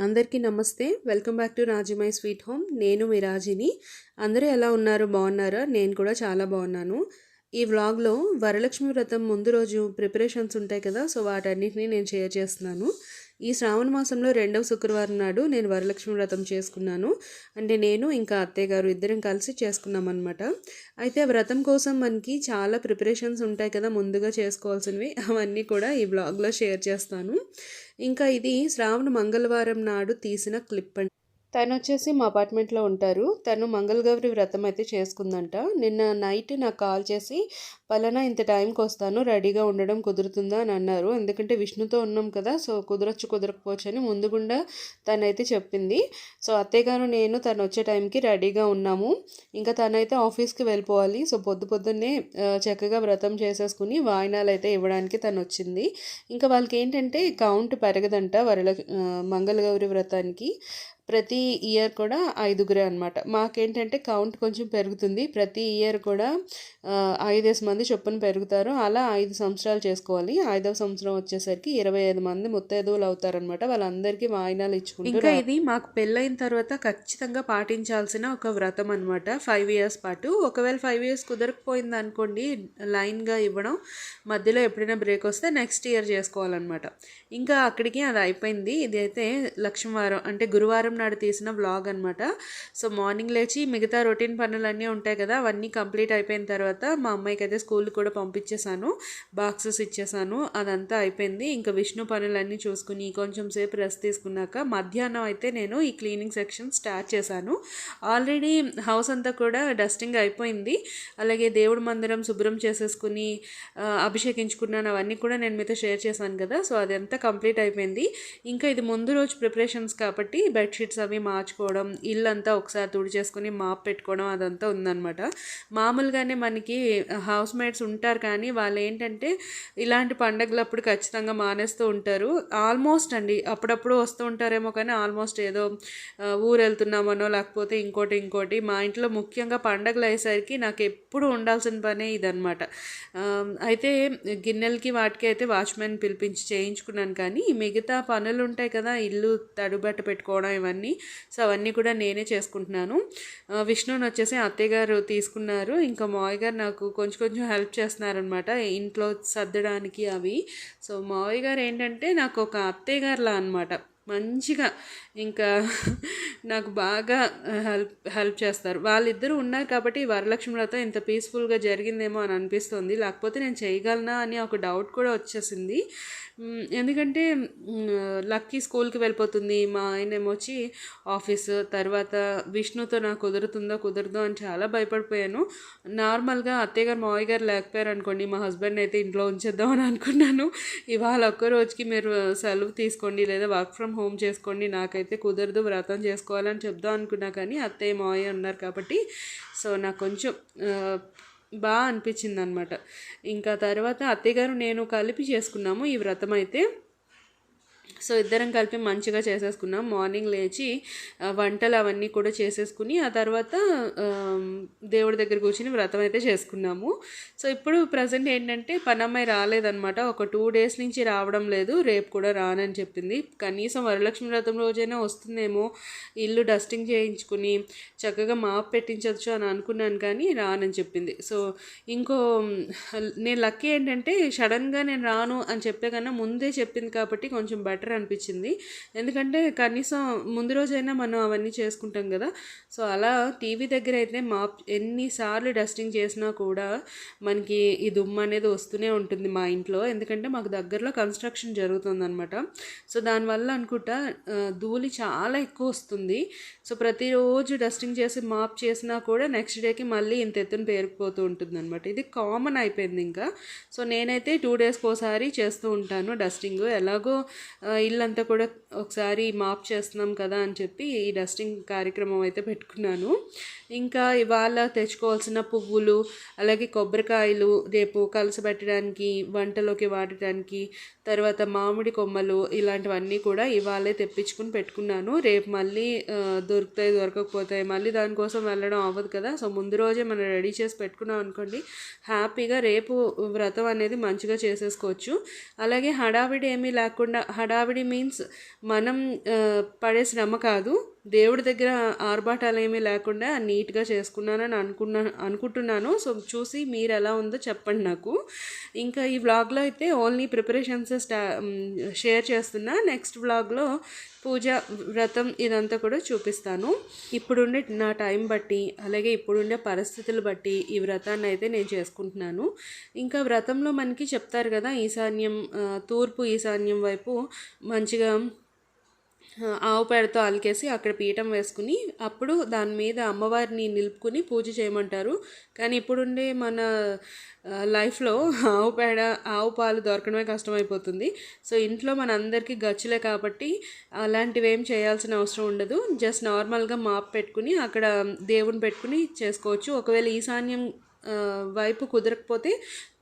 అందరికీ నమస్తే. Welcome back to Raji my sweet home. నేను మీ రాజీని. అందరూ ఎలా ఉన్నారు? బాగున్నారా? నేను కూడా చాలా బాగున్నాను. ఈ వ్లాగ్లో వరలక్ష్మి వ్రతం ముందు రోజు ప్రిపరేషన్స్ ఉంటాయి కదా, సో వాటన్నిటిని నేను షేర్ చేస్తున్నాను. ఈ శ్రావణ మాసంలో 2వ శుక్రవారం నాడు నేను వరలక్ష్మి వ్రతం చేసుకున్నాను. అంటే నేను ఇంకా అత్తయ్య గారు ఇద్దరం కలిసి చేసుకున్నాం అనమాట. అయితే వ్రతం కోసం మనకి చాలా ప్రిపరేషన్స్ ఉంటాయి కదా ముందుగా చేసుకోవాల్సినవి, అవన్నీ కూడా ఈ బ్లాగ్లో షేర్ చేస్తాను. ఇంకా ఇది శ్రావణ మంగళవారం నాడు తీసిన క్లిప్ అండి. తను వచ్చేసి మా అపార్ట్మెంట్లో ఉంటారు. తను మంగళగౌరి వ్రతం అయితే చేసుకుందంట. నిన్న నైట్ నాకు కాల్ చేసి పలానా ఇంత టైంకి వస్తాను, రెడీగా ఉండడం కుదురుతుందా అని అన్నారు. ఎందుకంటే విష్ణుతో ఉన్నాం కదా, సో కుదరకపోవచ్చు అని ముందుగుండా తనైతే చెప్పింది. సో అత్తయ్య గారు నేను తను వచ్చే టైంకి రెడీగా ఉన్నాము. ఇంకా తనైతే ఆఫీస్కి వెళ్ళిపోవాలి. సో పొద్దున్నే చక్కగా వ్రతం చేసేసుకుని వాయినాలు అయితే ఇవ్వడానికి తను వచ్చింది. ఇంకా వాళ్ళకి ఏంటంటే కౌంట్ పెరగదంట మంగళగౌరి వ్రతానికి. ప్రతి ఇయర్ కూడా 5గురే అనమాట. మాకేంటంటే కౌంట్ కొంచెం పెరుగుతుంది. ప్రతి ఇయర్ కూడా 5 మంది చొప్పున పెరుగుతారు. అలా 5 సంవత్సరాలు చేసుకోవాలి. 5వ సంవత్సరం వచ్చేసరికి 25 మంది ముత్తైదువులు అవుతారనమాట. వాళ్ళందరికీ వాయినాలు ఇచ్చుకుంటారు. ఇంకా ఇది మాకు పెళ్ళైన తర్వాత ఖచ్చితంగా పాటించాల్సిన ఒక వ్రతం అనమాట. 5 years పాటు. ఒకవేళ 5 years కుదరకపోయింది అనుకోండి, లైన్గా ఇవ్వడం, మధ్యలో ఎప్పుడైనా బ్రేక్ వస్తే నెక్స్ట్ ఇయర్ చేసుకోవాలన్నమాట. ఇంకా అక్కడికి అది అయిపోయింది. ఇది అయితే లక్ష్మీవారం అంటే గురువారం నాడు తీసిన వ్లాగ్ అనమాట. సో మార్నింగ్ లేచి మిగతా రొటీన్ పనులన్నీ ఉంటాయి కదా, అవన్నీ కంప్లీట్ అయిపోయిన తర్వాత మా అమ్మాయికి అయితే స్కూల్కి కూడా పంపించేశాను. బాక్సెస్ ఇచ్చేసాను. అదంతా అయిపోయింది. ఇంకా విష్ణు పనులన్నీ చూసుకుని కొంచెం సేపు రెస్ట్ తీసుకున్నాక మధ్యాహ్నం అయితే నేను ఈ క్లీనింగ్ సెక్షన్ స్టార్ట్ చేశాను. ఆల్రెడీ హౌస్ అంతా కూడా డస్టింగ్ అయిపోయింది. అలాగే దేవుడి మందిరం శుభ్రం చేసేసుకుని అభిషేకించుకున్నాను. అవన్నీ కూడా నేను మీతో షేర్ చేశాను కదా, సో అదంతా కంప్లీట్ అయిపోయింది. ఇంకా ఇది ముందు రోజు ప్రిపరేషన్స్ కాబట్టి బెడ్షీట్స్ అవి మార్చుకోవడం, ఇల్లంతా ఒకసారి తుడిచేసుకుని మాప్ పెట్టుకోవడం అదంతా ఉందన్నమాట. మామూలుగానే మనకి హౌస్ మేట్స్ ఉంటారు, కానీ వాళ్ళు ఏంటంటే ఇలాంటి పండగలప్పుడు ఖచ్చితంగా మానేస్తూ ఉంటారు. ఆల్మోస్ట్ అండి, అప్పుడప్పుడు వస్తూ ఉంటారేమో కానీ ఆల్మోస్ట్ ఏదో ఊరు వెళ్తున్నామనో లేకపోతే ఇంకోటి మా ఇంట్లో ముఖ్యంగా పండగలు అయ్యేసరికి నాకు ఎప్పుడు ఉండాల్సిన పనే ఇదనమాట. అయితే గిన్నెలకి వాటికి అయితే వాచ్మెన్ పిలిపించి చేయించుకున్నాను, కానీ మిగతా పనులు ఉంటాయి కదా, ఇల్లు తడుబట్ట పెట్టుకోవడం ఇవన్నీ, సో అవన్నీ కూడా నేనే చేసుకుంటున్నాను. విష్ణుని వచ్చేసి అత్తయ్య గారు తీసుకున్నారు. ఇంకా మావయ్య గారు నాకు కొంచెం హెల్ప్ చేస్తున్నారనమాట ఇంట్లో సర్దడానికి అవి. సో మావయ్య గారు ఏంటంటే నాకు ఒక అత్తయ్య గారులా అనమాట. మంచిగా ఇంకా నాకు బాగా హెల్ప్ చేస్తారు. వాళ్ళిద్దరూ ఉన్నారు కాబట్టి వరలక్ష్మి వ్రతం ఇంత పీస్ఫుల్గా జరిగిందేమో అని అనిపిస్తుంది. లేకపోతే నేను చేయగలనా అని ఒక డౌట్ కూడా వచ్చేసింది. ఎందుకంటే లక్కీ స్కూల్కి వెళ్ళిపోతుంది, మా ఆయన ఏమొచ్చి ఆఫీసు, తర్వాత విష్ణుతో నాకు కుదరదో అని చాలా భయపడిపోయాను. నార్మల్గా అత్తయ్య గారు మావయ్య గారు లేకపోయారు అనుకోండి, మా హస్బెండ్ అయితే ఇంట్లో ఉంచేద్దామని అనుకున్నాను. ఇవాళ ఒక్క రోజుకి మీరు సెలవు తీసుకోండి లేదా వర్క్ ఫ్రమ్ హోమ్ చేసుకోండి, నాకైతే కుదరదు, వ్రతం చేసుకోవాలని చెప్దాం అనుకున్నా, కానీ అత్తయ్య మావయ్య ఉన్నారు కాబట్టి సో నాకు కొంచెం బాగా అనిపించింది అనమాట. ఇంకా తర్వాత అత్తయ్య గారు నేను కలిపి చేసుకున్నాము ఈ వ్రతం అయితే. సో ఇద్దరం కలిపి మంచిగా చేసేసుకున్నాం. మార్నింగ్ లేచి వంటలు అవన్నీ కూడా చేసేసుకుని ఆ తర్వాత దేవుడి దగ్గర కూర్చుని వ్రతం అయితే చేసుకున్నాము. సో ఇప్పుడు ప్రజెంట్ ఏంటంటే పనమ్మాయి రాలేదనమాట. ఒక 2 days నుంచి రావడం లేదు, రేపు కూడా రానని చెప్పింది. కనీసం వరలక్ష్మి వ్రతం రోజైనా వస్తుందేమో, ఇల్లు డస్టింగ్ చేయించుకుని చక్కగా మాప్ పెట్టించవచ్చు అని అనుకున్నాను, కానీ రానని చెప్పింది. సో నేను లక్కీ ఏంటంటే సడన్గా నేను రాను అని చెప్పే కన్నా ముందే చెప్పింది కాబట్టి కొంచెం బెటర్ అనిపించింది. ఎందుకంటే కనీసం ముందు రోజైనా మనం అవన్నీ చేసుకుంటాం కదా. సో అలా టీవీ దగ్గర అయితే ఎన్నిసార్లు డస్టింగ్ చేసినా కూడా మనకి ఈ దుమ్ము అనేది వస్తూనే ఉంటుంది మా ఇంట్లో. ఎందుకంటే మాకు దగ్గరలో కన్స్ట్రక్షన్ జరుగుతుందన్నమాట. సో దానివల్ల అనుకుంటా ధూళి చాలా ఎక్కువ వస్తుంది. సో ప్రతిరోజు డస్టింగ్ చేసి మాప్ చేసినా కూడా నెక్స్ట్ డేకి మళ్ళీ ఇంత ఎత్తున పేరుకుపోతూ ఉంటుంది అనమాట. ఇది కామన్ అయిపోయింది ఇంకా. సో నేనైతే 2 daysకి ఒకసారి చేస్తూ ఉంటాను డస్టింగ్. ఎలాగో ఇల్లంతా కూడా ఒకసారి మాప్ చేస్తున్నాం కదా అని చెప్పి ఈ డస్టింగ్ కార్యక్రమం అయితే పెట్టుకున్నాను. ఇంకా ఇవాళ తెచ్చుకోవాల్సిన పువ్వులు, అలాగే కొబ్బరికాయలు రేపు కలసబెట్టడానికి, వంటలోకి వాడటానికి, తర్వాత మామిడి కొమ్మలు ఇలాంటివన్నీ కూడా ఇవాళే తెప్పించుకుని పెట్టుకున్నాను. రేపు మళ్ళీ దొరుకుతాయి దొరకకపోతాయి, మళ్ళీ దానికోసం వెళ్ళడం అవ్వదు కదా. సో ముందు రోజే మనం రెడీ చేసి పెట్టుకున్నాం అనుకోండి, హ్యాపీగా రేపు వ్రతం అనేది మంచిగా చేసేసుకోవచ్చు. అలాగే హడావిడి ఏమీ లేకుండా, హడావిడి మీన్స్ మనం పడే శ్రమ కాదు, దేవుడి దగ్గర ఆర్భాటాలు ఏమీ లేకుండా నీట్గా చేసుకున్నానని అనుకుంటున్నాను. సో చూసి మీరు ఎలా ఉందో చెప్పండి నాకు. ఇంకా ఈ వ్లాగ్లో అయితే ఓన్లీ ప్రిపరేషన్స్ షేర్ చేస్తున్నా. నెక్స్ట్ వ్లాగ్లో పూజ, వ్రతం ఇదంతా కూడా చూపిస్తాను. ఇప్పుడుండే నా టైం బట్టి, అలాగే ఇప్పుడుండే పరిస్థితులు బట్టి ఈ వ్రతాన్ని అయితే నేను చేసుకుంటున్నాను. ఇంకా వ్రతంలో మనకి చెప్తారు కదా, ఈశాన్యం, తూర్పు ఈశాన్యం వైపు మంచిగా ఆవు పేడతో అలికేసి అక్కడ పీఠం వేసుకుని అప్పుడు దాని మీద అమ్మవారిని నిలుపుకుని పూజ చేయమంటారు. కానీ ఇప్పుడుండే మన లైఫ్లో ఆవు పాలు దొరకడమే కష్టమైపోతుంది. సో ఇంట్లో మన అందరికీ గచ్చులే కాబట్టి అలాంటివి ఏం చేయాల్సిన అవసరం ఉండదు. జస్ట్ నార్మల్గా మాప్ పెట్టుకుని అక్కడ దేవుని పెట్టుకుని చేసుకోవచ్చు. ఒకవేళ ఈశాన్యం వైపు కుదరకపోతే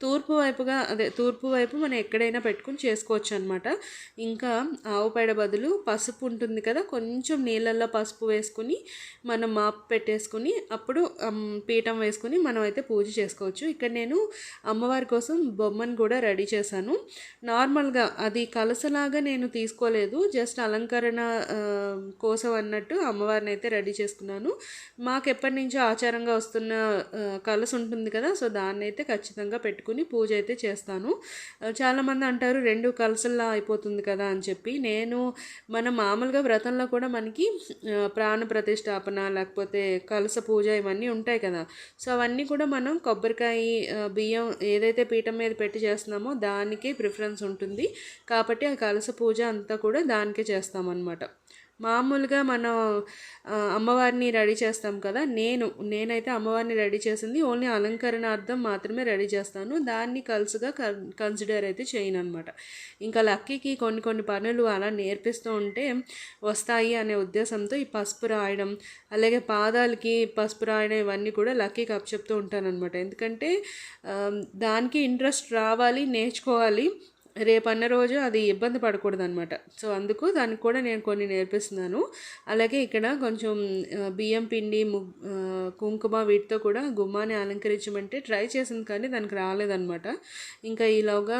తూర్పు వైపు మనం ఎక్కడైనా పెట్టుకుని చేసుకోవచ్చు అనమాట. ఇంకా ఆవు పేడ బదులు పసుపు ఉంటుంది కదా, కొంచెం నీళ్ళల్లో పసుపు వేసుకుని మనం మాప్ పెట్టేసుకుని అప్పుడు పీఠం వేసుకుని మనం అయితే పూజ చేసుకోవచ్చు. ఇక్కడ నేను అమ్మవారి కోసం బొమ్మను కూడా రెడీ చేశాను. నార్మల్గా అది కలసలాగా నేను తీసుకోలేదు, జస్ట్ అలంకరణ కోసం అన్నట్టు అమ్మవారిని అయితే రెడీ చేసుకున్నాను. మాకు ఎప్పటి నుంచో ఆచారంగా వస్తున్న కలస ఉంటుంది కదా, సో దాన్ని అయితే ఖచ్చితంగా పెట్టుకుని పూజ అయితే చేస్తాను. చాలామంది అంటారు 2 కలసల్లా అయిపోతుంది కదా అని చెప్పి. మనం మామూలుగా వ్రతంలో కూడా మనకి ప్రాణ ప్రతిష్టాపన లేకపోతే కలస పూజ ఇవన్నీ ఉంటాయి కదా. సో అవన్నీ కూడా మనం కొబ్బరికాయ, బియ్యం ఏదైతే పీఠం మీద పెట్టి చేస్తున్నామో దానికే ప్రిఫరెన్స్ ఉంటుంది. కాబట్టి ఆ కలస పూజ అంతా కూడా దానికే చేస్తామన్నమాట. మామూలుగా మనం అమ్మవారిని రెడీ చేస్తాం కదా, నేనైతే అమ్మవారిని రెడీ చేసింది ఓన్లీ అలంకరణార్థం మాత్రమే రెడీ చేస్తాను. దాన్ని కలుసుగా కన్సిడర్ అయితే చేయను అనమాట. ఇంకా లక్కీకి కొన్ని పనులు అలా నేర్పిస్తూ ఉంటే వస్తాయి అనే ఉద్దేశంతో ఈ పసుపు రాయడం, అలాగే పాదాలకి పసుపు రాయడం ఇవన్నీ కూడా లక్కీకి అప్పచెప్తూ ఉంటానన్నమాట. ఎందుకంటే దానికి ఇంట్రెస్ట్ రావాలి, నేర్చుకోవాలి, రేపన్న రోజు అది ఇబ్బంది పడకూడదు అనమాట. సో అందుకు దానికి కూడా నేను కొన్ని నేర్పిస్తున్నాను. అలాగే ఇక్కడ కొంచెం బియ్యం పిండి, కుంకుమ వీటితో కూడా గుమ్మాన్ని అలంకరించమంటే ట్రై చేసింది కానీ దానికి రాలేదన్నమాట. ఇంకా ఈలోగా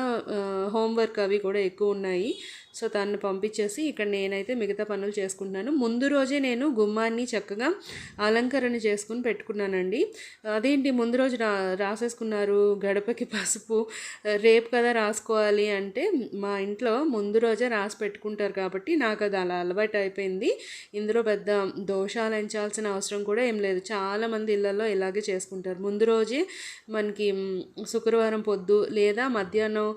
హోంవర్క్ అవి కూడా ఎక్కువ ఉన్నాయి. సో తను పంపించేసి ఇక్కడ నేనైతే మిగతా పనులు చేసుకుంటున్నాను. ముందు రోజే నేను గుమ్మాన్ని చక్కగా అలంకరణ చేసుకుని పెట్టుకున్నానండి. అదేంటి ముందు రోజు రాసేసుకున్నారు గడపకి పసుపు, రేపు కదా రాసుకోవాలి అంటే, మా ఇంట్లో ముందు రోజే రాసి పెట్టుకుంటారు కాబట్టి నాకు అది అలా అలవాటు అయిపోయింది. ఇందులో పెద్ద దోషాలు ఎంచాల్సిన అవసరం కూడా ఏం లేదు. చాలామంది ఇళ్లలో ఇలాగే చేసుకుంటారు. ముందు రోజే మనకి శుక్రవారం పొద్దు లేదా మధ్యాహ్నం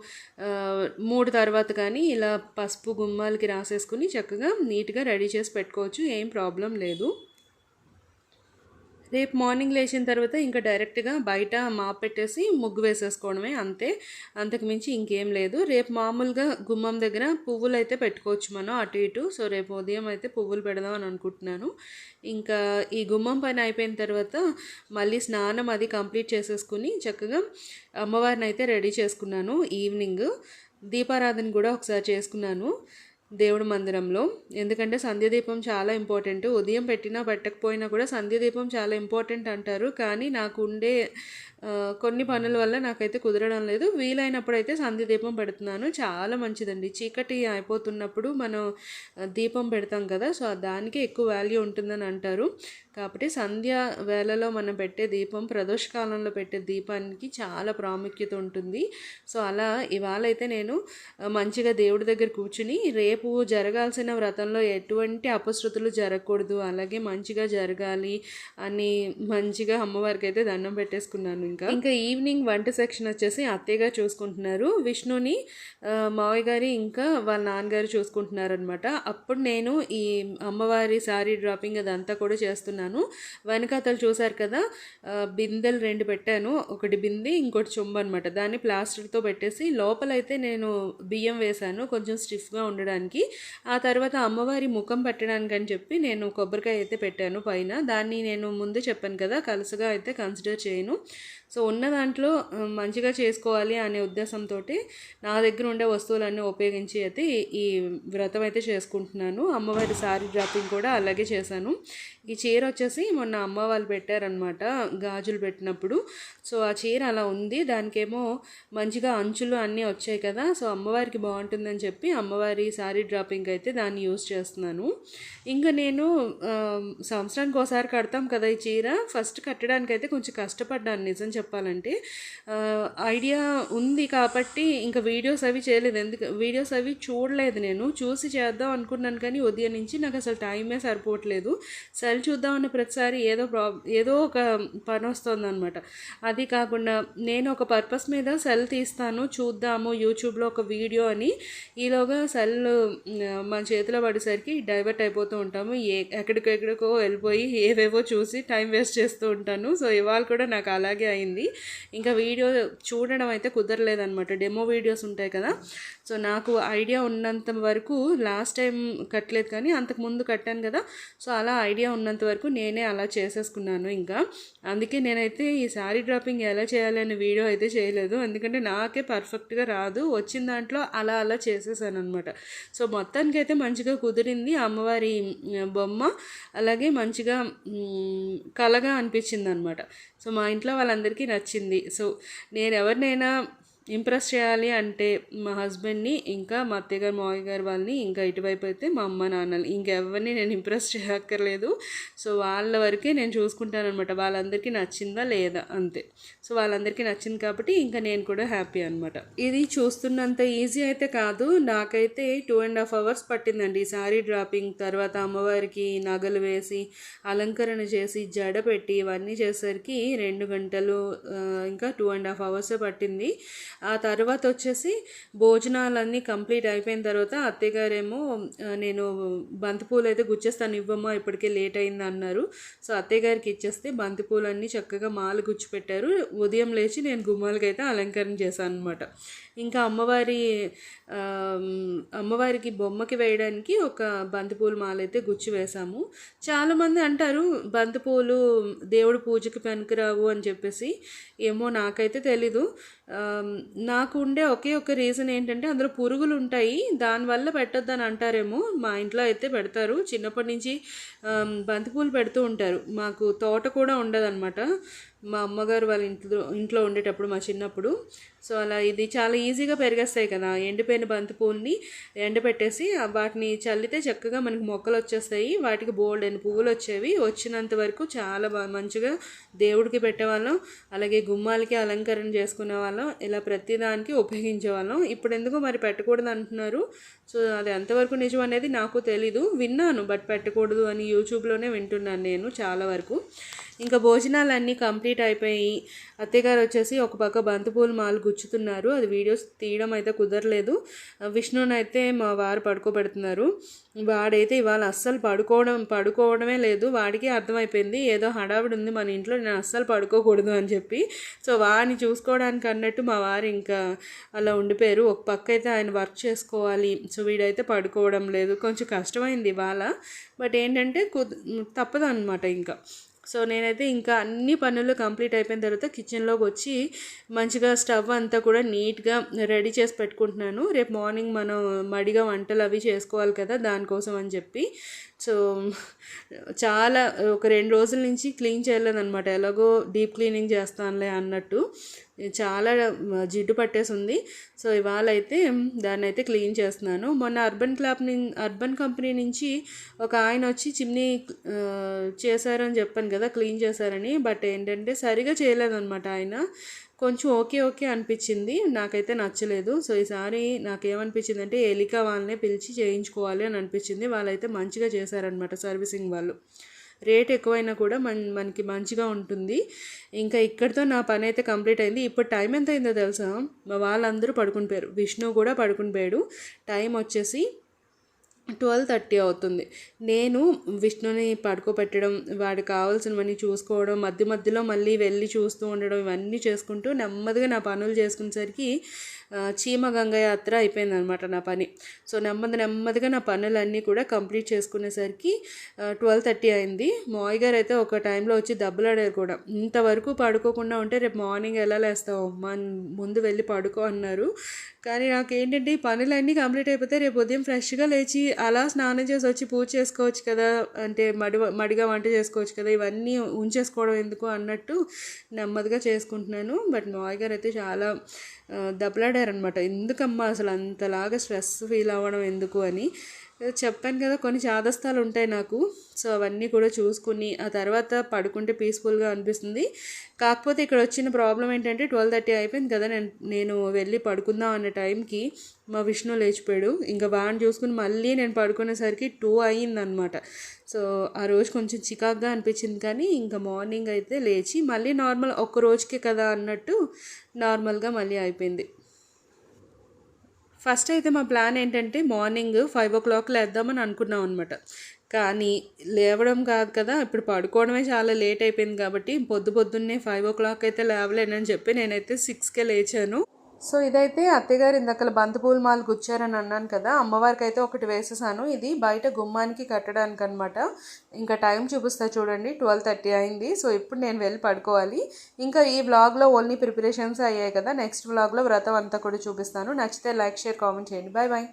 3 తర్వాత కానీ ఇలా పసుపు గుమ్మాలకి రాసేసుకుని చక్కగా నీట్గా రెడీ చేసి పెట్టుకోవచ్చు, ఏం ప్రాబ్లం లేదు. రేపు మార్నింగ్ లేచిన తర్వాత ఇంకా డైరెక్ట్గా బయట మాప్ పెట్టేసి ముగ్గు వేసేసుకోవడమే, అంతకు మించి ఇంకేం లేదు. రేపు మామూలుగా గుమ్మం దగ్గర పువ్వులు అయితే పెట్టుకోవచ్చు మనం అటు ఇటు. సో రేపు ఉదయం అయితే పువ్వులు పెడదాం అని అనుకుంటున్నాను. ఇంకా ఈ గుమ్మం పని అయిపోయిన తర్వాత మళ్ళీ స్నానం అది కంప్లీట్ చేసేసుకుని చక్కగా అమ్మవారిని అయితే రెడీ చేసుకున్నాను. ఈవినింగ్ దీపారాధన కూడా ఒకసారి చేసుకున్నాను దేవుడి మందిరంలో. ఎందుకంటే సంధ్యదీపం చాలా ఇంపార్టెంట్. ఉదయం పెట్టినా పెట్టకపోయినా కూడా సంధ్యదీపం చాలా ఇంపార్టెంట్ అంటారు. కానీ నాకు ఉండే కొన్ని పనుల వల్ల నాకైతే కుదరడం లేదు. వీలైనప్పుడైతే సంధ్యదీపం పెడుతున్నాను. చాలా మంచిదండి. చీకటి అయిపోతున్నప్పుడు మనం దీపం పెడతాం కదా, సో దానికి ఎక్కువ వాల్యూ ఉంటుందని అంటారు. కాబట్టి సంధ్య వేళలో మనం పెట్టే దీపం, ప్రదోషకాలంలో పెట్టే దీపానికి చాలా ప్రాముఖ్యత ఉంటుంది. సో అలా ఇవాళ అయితే నేను మంచిగా దేవుడి దగ్గర కూర్చుని రేపు జరగాల్సిన వ్రతంలో ఎటువంటి అపశృతులు జరగకూడదు, అలాగే మంచిగా జరగాలి అని మంచిగా అమ్మవారికి అయితే దండం పెట్టేసుకున్నాను. ఇంకా ఈవినింగ్ వంట సెక్షన్ వచ్చేసి అత్తయ్య గారు చూసుకుంటున్నారు. విష్ణుని మావయ్య గారి ఇంకా వాళ్ళ నాన్నగారు చూసుకుంటున్నారు అనమాట. అప్పుడు నేను ఈ అమ్మవారి శారీ డ్రాపింగ్ అదంతా కూడా చేస్తున్నాను. చేస్తున్నాను. వెనకాతలు చూసారు కదా, బిందెలు 2 పెట్టాను. ఒకటి బింది, ఇంకోటి చెంబు అనమాట. దాన్ని ప్లాస్టర్తో పెట్టేసి లోపలైతే నేను బియ్యం వేశాను కొంచెం స్టిఫ్గా ఉండడానికి. ఆ తర్వాత అమ్మవారి ముఖం పెట్టడానికి అని చెప్పి నేను కొబ్బరికాయ అయితే పెట్టాను పైన. దాన్ని నేను ముందే చెప్పాను కదా, కలసగా అయితే కన్సిడర్ చేయను. సో ఉన్న దాంట్లో మంచిగా చేసుకోవాలి అనే ఉద్దేశంతో నా దగ్గర ఉండే వస్తువులన్నీ ఉపయోగించి అయితే ఈ వ్రతం అయితే చేసుకుంటున్నాను. అమ్మవారి సారీ డ్రాపింగ్ కూడా అలాగే చేశాను. ఈ చీర వచ్చేసి మొన్న అమ్మ వాళ్ళు పెట్టారనమాట గాజులు పెట్టినప్పుడు. సో ఆ చీర అలా ఉంది, దానికేమో మంచిగా అంచులు అన్నీ వచ్చాయి కదా. సో అమ్మవారికి బాగుంటుందని చెప్పి అమ్మవారి సారీ డ్రాపింగ్ అయితే దాన్ని యూజ్ చేస్తున్నాను. ఇంకా నేను సంవత్సరానికి ఒకసారి కడతాం కదా ఈ చీర. ఫస్ట్ కట్టడానికి అయితే కొంచెం కష్టపడ్డాను నిజం చెప్పాలంటే. ఐడియా ఉంది కాబట్టి ఇంకా వీడియోస్ అవి చేయలేదు. వీడియోస్ అవి చూడలేదు, నేను చూసి చేద్దాం అనుకున్నాను కానీ ఉదయం నుంచి నాకు అసలు టైమే సరిపోవట్లేదు. సెల్ చూద్దామన్న ప్రతిసారి ఏదో ఒక పని వస్తుంది అనమాట. అది కాకుండా నేను ఒక పర్పస్ మీద సెల్ తీస్తాను చూద్దాము యూట్యూబ్లో ఒక వీడియో అని, ఈలోగా సెల్ మన చేతిలో పడేసరికి డైవర్ట్ అయిపోతూ ఉంటాము. ఎక్కడికెక్కడికో వెళ్ళిపోయి ఏవేవో చూసి టైం వేస్ట్ చేస్తూ ఉంటాను. సో ఇవాళ కూడా నాకు అలాగే అయింది. ఇంకా వీడియో చూడడం అయితే కుదరలేదనమాట. డెమో వీడియోస్ ఉంటాయి కదా, సో నాకు ఐడియా ఉన్నంత వరకు లాస్ట్ టైం కట్టలేదు కానీ అంతకుముందు కట్టాను కదా, సో అలా ఐడియా ఉన్నంత వరకు నేనే అలా చేసేసుకున్నాను. ఇంకా అందుకే నేనైతే ఈ శారీ డ్రాపింగ్ ఎలా చేయాలి అనే వీడియో అయితే చేయలేదు, ఎందుకంటే నాకే పర్ఫెక్ట్గా రాదు. వచ్చిన దాంట్లో అలా చేసేసాను అనమాట. సో మొత్తానికైతే మంచిగా కుదిరింది. అమ్మవారి బొమ్మ అలాగే మంచిగా కళగా అనిపించింది అనమాట. సో మా ఇంట్లో వాళ్ళందరికీ నచ్చింది. సో నేను ఎవరినైనా ఇంప్రెస్ చేయాలి అంటే మా హస్బెండ్ని, ఇంకా మా అత్తయ్య గారు మావయ్య గారు వాళ్ళని, ఇంకా ఇటువైపు అయితే మా అమ్మ నాన్నని, ఇంకెవరిని నేను ఇంప్రెస్ చేయక్కర్లేదు. సో వాళ్ళ వరకే నేను చూసుకుంటాను అనమాట. వాళ్ళందరికీ నచ్చిందా లేదా అంతే. సో వాళ్ళందరికీ నచ్చింది కాబట్టి ఇంకా నేను కూడా హ్యాపీ అనమాట. ఇది చూస్తున్నంత ఈజీ అయితే కాదు. నాకైతే 2.5 hours పట్టిందండి శారీ డ్రాపింగ్. తర్వాత అమ్మవారికి నగలు వేసి అలంకరణ చేసి జడ పెట్టి ఇవన్నీ చేసేసరికి 2 గంటలు ఇంకా 2.5 hours పట్టింది. ఆ తర్వాత వచ్చేసి భోజనాలన్నీ కంప్లీట్ అయిపోయిన తర్వాత అత్తయ్య గారేమో నేను బంతిపూలు అయితే గుచ్చేస్తాను ఇవ్వమ్మా ఇప్పటికే లేట్ అయింది అన్నారు. సో అత్తయ్య గారికి ఇచ్చేస్తే బంతిపూలన్నీ చక్కగా మాల గుచ్చిపెట్టారు. ఉదయం లేచి నేను గుమ్మాలకి అయితే అలంకరణ చేశాను అనమాట. ఇంకా అమ్మవారికి బొమ్మకి వేయడానికి ఒక బంతిపూల మాల అయితే గుచ్చి వేశాము. చాలామంది అంటారు బంతిపూలు దేవుడి పూజకి పనికిరావు అని చెప్పేసి. ఏమో నాకైతే తెలీదు. నాకు ఉండే ఒకే ఒక రీజన్ ఏంటంటే అందులో పురుగులు ఉంటాయి, దానివల్ల పెట్టొద్దని అంటారేమో. మా ఇంట్లో అయితే పెడతారు, చిన్నప్పటి నుంచి బంతిపూలు పెడుతూ ఉంటారు. మాకు తోట కూడా ఉండదన్నమాట మా అమ్మగారు వాళ్ళ ఇంట్లో ఉండేటప్పుడు మా చిన్నప్పుడు. సో అలా ఇది చాలా ఈజీగా పెరిగేస్తాయి కదా, ఎండిపోయిన బంతిపూలని ఎండబెట్టేసి వాటిని చల్లితే చక్కగా మనకి మొక్కలు వచ్చేస్తాయి. వాటికి బోల్డ్ అని పువ్వులు వచ్చేవి. వచ్చినంత వరకు చాలా మంచిగా దేవుడికి పెట్టేవాళ్ళం, అలాగే గుమ్మాలకి అలంకరణ చేసుకునే వాళ్ళం, ఇలా ప్రతిదానికి ఉపయోగించేవాళ్ళం. ఇప్పుడు ఎందుకు మరి పెట్టకూడదు అంటున్నారు. సో అది ఎంతవరకు నిజం అనేది నాకు తెలీదు. విన్నాను బట్ పెట్టకూడదు అని యూట్యూబ్లోనే వింటున్నాను నేను చాలా వరకు. ఇంకా భోజనాలన్నీ కంప్లీట్ అయిపోయి అత్తయ్యగారు వచ్చేసి ఒక పక్క బంతిపూల మాల గుచ్చుతున్నారు. అది వీడియోస్ తీయడం అయితే కుదరలేదు. విష్ణుని అయితే మా వారు పడుకోబెడుతున్నారు. వాడైతే ఇవాళ అస్సలు పడుకోవడమే లేదు. వాడికి అర్థమైపోయింది ఏదో హడావిడి ఉంది మన ఇంట్లో, నేను అస్సలు పడుకోకూడదు అని చెప్పి. సో వాడిని చూసుకోవడానికి అన్నట్టు మా వారు ఇంకా అలా ఉండిపోయారు. ఒక పక్క అయితే ఆయన వర్క్ చేసుకోవాలి, సో వీడైతే పడుకోవడం లేదు. కొంచెం కష్టమైంది ఇవాళ, బట్ ఏంటంటే తప్పదు అనమాట ఇంకా. సో నేనైతే ఇంకా అన్ని పనులు కంప్లీట్ అయిపోయిన తర్వాత కిచెన్లోకి వచ్చి మంచిగా స్టవ్ అంతా కూడా నీట్గా రెడీ చేసి పెట్టుకుంటున్నాను. రేపు మార్నింగ్ మనం మడిగా వంటలు అవి చేసుకోవాలి కదా, దానికోసం అని చెప్పి. సో చాలా ఒక 2 రోజుల నుంచి క్లీన్ చేయలేదన్నమాట. ఎలాగో డీప్ క్లీనింగ్ చేస్తానులే అన్నట్టు చాలా జిడ్డు పట్టేసి ఉంది. సో ఇవాళ అయితే దాన్ని అయితే క్లీన్ చేస్తున్నాను. మొన్న అర్బన్ కంపెనీ నుంచి ఒక ఆయన వచ్చి చిమ్నీ చేశారని చెప్పాను కదా, క్లీన్ చేశారని. బట్ ఏంటంటే సరిగా చేయలేదన్నమాట ఆయన. కొంచెం ఓకే అనిపించింది, నాకైతే నచ్చలేదు. సో ఈసారి నాకేమనిపించింది అంటే ఎలికా వాళ్ళనే పిలిచి చేయించుకోవాలి అని అనిపించింది. వాళ్ళైతే మంచిగా చేశారనమాట సర్వీసింగ్ వాళ్ళు. రేట్ ఎక్కువైనా కూడా మనకి మంచిగా ఉంటుంది. ఇంకా ఇక్కడితో నా పని అయితే కంప్లీట్ అయింది. ఇప్పుడు టైం ఎంత అయిందో తెలుసా, వాళ్ళందరూ పడుకుని పోయారు. విష్ణు కూడా పడుకుని పోయాడు. టైం వచ్చేసి 12:30 అవుతుంది. నేను విష్ణుని పడుకోబెట్టడం, వాడికి కావాల్సినవన్నీ చూసుకోవడం, మధ్య మధ్యలో మళ్ళీ వెళ్ళి చూస్తూ ఉండడం, ఇవన్నీ చేసుకుంటూ నెమ్మదిగా నా పనులు చేసుకునేసరికి చీమ గంగ యాత్ర అయిపోయిందనమాట నా పని. సో నెమ్మదిగా నా పనులన్నీ కూడా కంప్లీట్ చేసుకునేసరికి 12:30 అయింది. మావయ్య గారు అయితే ఒక టైంలో వచ్చి దెబ్బలాడారు కూడా. ఇంతవరకు పడుకోకుండా ఉంటే రేపు మార్నింగ్ ఎలా లేస్తావు అమ్మా, ముందు వెళ్ళి పడుకో అన్నారు. కానీ నాకేంటంటే ఈ పనులన్నీ కంప్లీట్ అయిపోతే రేపు ఉదయం ఫ్రెష్గా లేచి అలా స్నానం చేసి వచ్చి పూజ చేసుకోవచ్చు కదా, అంటే మడిగా వంట చేసుకోవచ్చు కదా, ఇవన్నీ ఉంచేసుకోవడం ఎందుకు అన్నట్టు నెమ్మదిగా చేసుకుంటున్నాను. బట్ మావయ్య గారు అయితే చాలా దెబ్బలాడారనమాట. ఎందుకమ్మా అసలు అంతలాగా స్ట్రెస్ ఫీల్ అవ్వడం ఎందుకు అని. చెప్పాను కదా కొన్ని చాదస్తాలు ఉంటాయి నాకు. సో అవన్నీ కూడా చూసుకుని ఆ తర్వాత పడుకుంటే పీస్ఫుల్గా అనిపిస్తుంది. కాకపోతే ఇక్కడ వచ్చిన ప్రాబ్లం ఏంటంటే 12:30 అయిపోయింది కదా, నేను వెళ్ళి పడుకుందాం అన్న టైంకి మా విష్ణు లేచిపోయాడు. ఇంకా వాడిని చూసుకుని మళ్ళీ నేను పడుకునేసరికి 2 అయ్యిందనమాట. సో ఆ రోజు కొంచెం చికాగ్గా అనిపించింది. కానీ ఇంకా మార్నింగ్ అయితే లేచి మళ్ళీ నార్మల్ ఒక్క రోజుకే కదా అన్నట్టు నార్మల్గా మళ్ళీ అయిపోయింది. ఫస్ట్ అయితే మా ప్లాన్ ఏంటంటే మార్నింగ్ 5 o'clock లేద్దామని అనుకున్నాం అనమాట. కానీ లేవడం కాదు కదా, ఇప్పుడు పడుకోవడమే చాలా లేట్ అయిపోయింది కాబట్టి పొద్దున్నే 5 o'clock అయితే లేవలేనని చెప్పి నేనైతే 6కే లేచాను. సో ఇదైతే అత్తగారు ఇందాకల బంతిపూల మాల గుచ్చారని అన్నాను కదా, అమ్మవారికి అయితే ఒకటి వేసేసాను. ఇది బయట గుమ్మానికి కట్టడానికి అనమాట. ఇంకా టైం చూపిస్తా చూడండి, 12:30 అయింది. సో ఇప్పుడు నేను వెళ్ళి పడుకోవాలి. ఇంకా ఈ వ్లాగ్లో ఓన్లీ ప్రిపరేషన్స్ అయ్యాయి కదా, నెక్స్ట్ వ్లాగ్లో వ్రతం అంతా కూడా చూపిస్తాను. నచ్చితే లైక్, షేర్, కామెంట్ చేయండి. Bye bye.